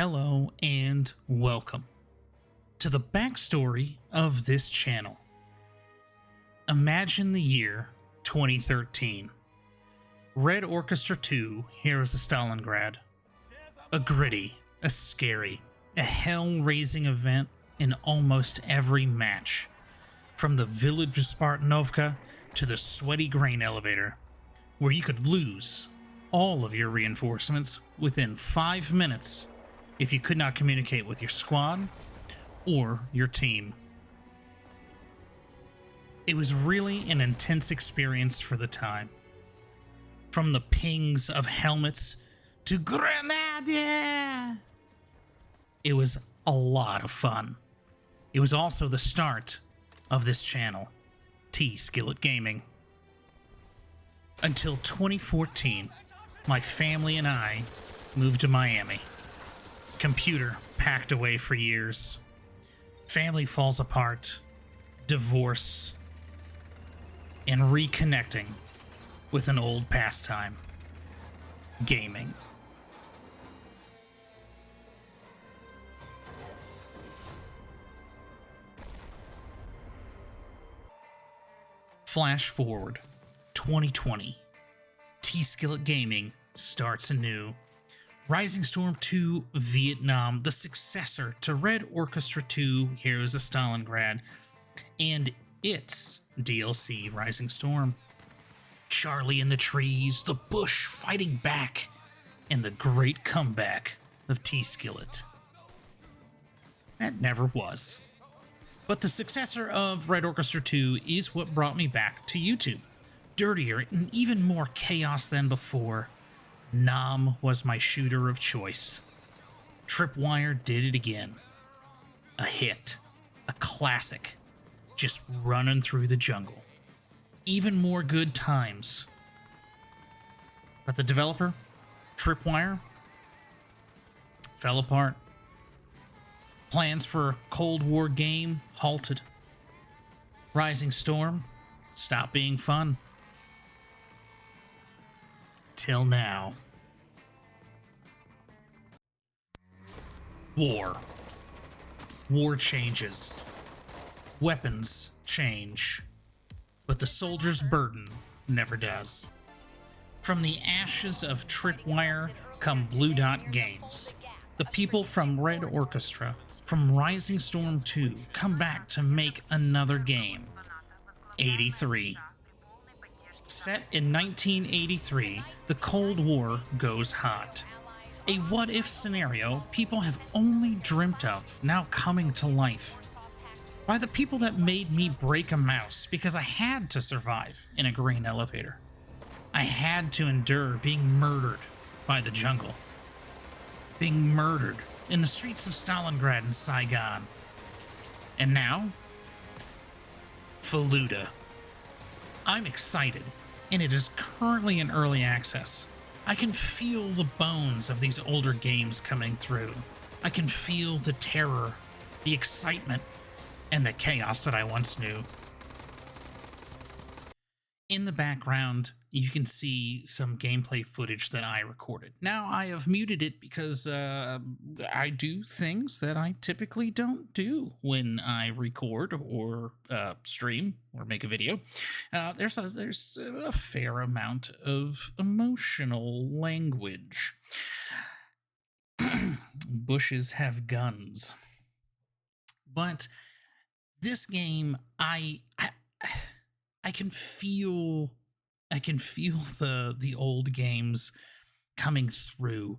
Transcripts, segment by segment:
Hello and welcome to the backstory of this channel. Imagine the year 2013. Red Orchestra 2 Heroes of Stalingrad. A gritty, a scary, a hell-raising event in almost every match. From the village of Spartanovka to the sweaty grain elevator, where you could lose all of your reinforcements within 5 minutes if you could not communicate with your squad or your team. It was really an intense experience for the time. From the pings of helmets to Grenadier! It was a lot of fun. It was also the start of this channel, T-Skillet Gaming. Until 2014, my family and I moved to Miami. Computer packed away for years. Family falls apart, divorce, and reconnecting with an old pastime, gaming. Flash forward, 2020. T-Skillet Gaming starts anew. Rising Storm 2 Vietnam, the successor to Red Orchestra 2 Heroes of Stalingrad, and its DLC Rising Storm. Charlie in the trees, the bush fighting back, and the great comeback of T-Skillet. That never was. But the successor of Red Orchestra 2 is what brought me back to YouTube. Dirtier and even more chaos than before. Nam was my shooter of choice. Tripwire did it again. A hit. A classic. Just running through the jungle. Even more good times. But the developer, Tripwire, fell apart. Plans for a Cold War game halted. Rising Storm stopped being fun. Till now. War. War changes. Weapons change. But the soldier's burden never does. From the ashes of Tripwire come Blue Dot Games. The people from Red Orchestra, from Rising Storm 2, come back to make another game. 83. Set in 1983, the Cold War goes hot. A what-if scenario people have only dreamt of now coming to life. By the people that made me break a mouse because I had to survive in a grain elevator. I had to endure being murdered by the jungle. Being murdered in the streets of Stalingrad and Saigon. And now, Faluda. I'm excited, and it is currently in early access. I can feel the bones of these older games coming through. I can feel the terror, the excitement, and the chaos that I once knew. In the background, you can see some gameplay footage that I recorded. Now, I have muted it because I do things that I typically don't do when I record or stream or make a video. There's a fair amount of emotional language. Bushes have guns. But this game, I can feel the old games coming through.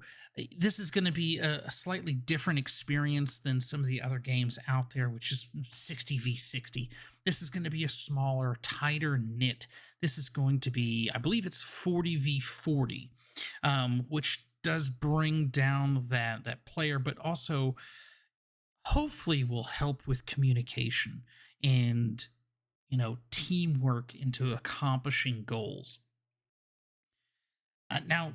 This is going to be a slightly different experience than some of the other games out there, which is 60v60. This is going to be a smaller, tighter knit. This is going to be, I believe it's 40v40, which does bring down that player, but also hopefully will help with communication and teamwork into accomplishing goals. Now,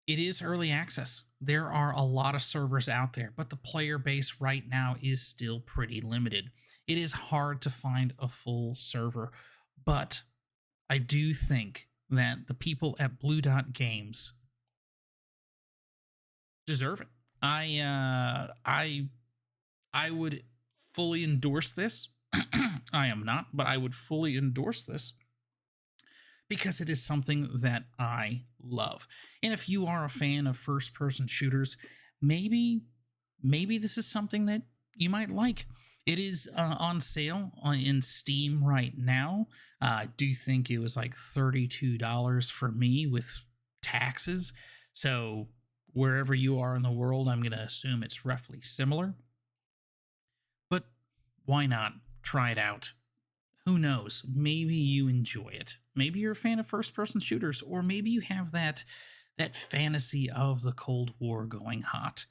it is early access. There are a lot of servers out there, but the player base right now is still pretty limited. It is hard to find a full server, but I do think that the people at Blue Dot Games deserve it. I would fully endorse this. I am not, but I would fully endorse this because it is something that I love. And if you are a fan of first person shooters, maybe this is something that you might like. It is on sale in Steam right now. I do think it was like $32 for me with taxes. So wherever you are in the world, I'm going to assume it's roughly similar. But why not try it out? Who knows? Maybe you enjoy it. Maybe you're a fan of first-person shooters, or maybe you have that fantasy of the Cold War going hot.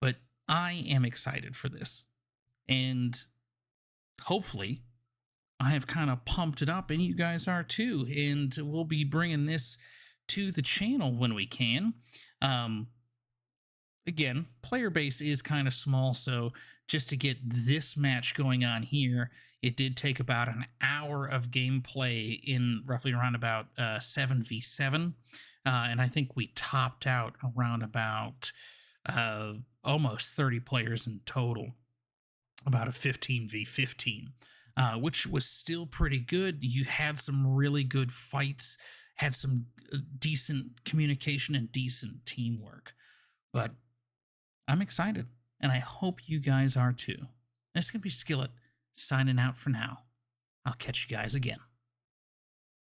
But I am excited for this, and hopefully, I have kind of pumped it up, and you guys are too. And we'll be bringing this to the channel when we can. Again, player base is kind of small, so just to get this match going on here, it did take about an hour of gameplay in roughly around about 7v7. And I think we topped out around about almost 30 players in total, about a 15v15, which was still pretty good. You had some really good fights, had some decent communication and decent teamwork. But I'm excited, and I hope you guys are too. This is going to be Skillet signing out for now. I'll catch you guys again.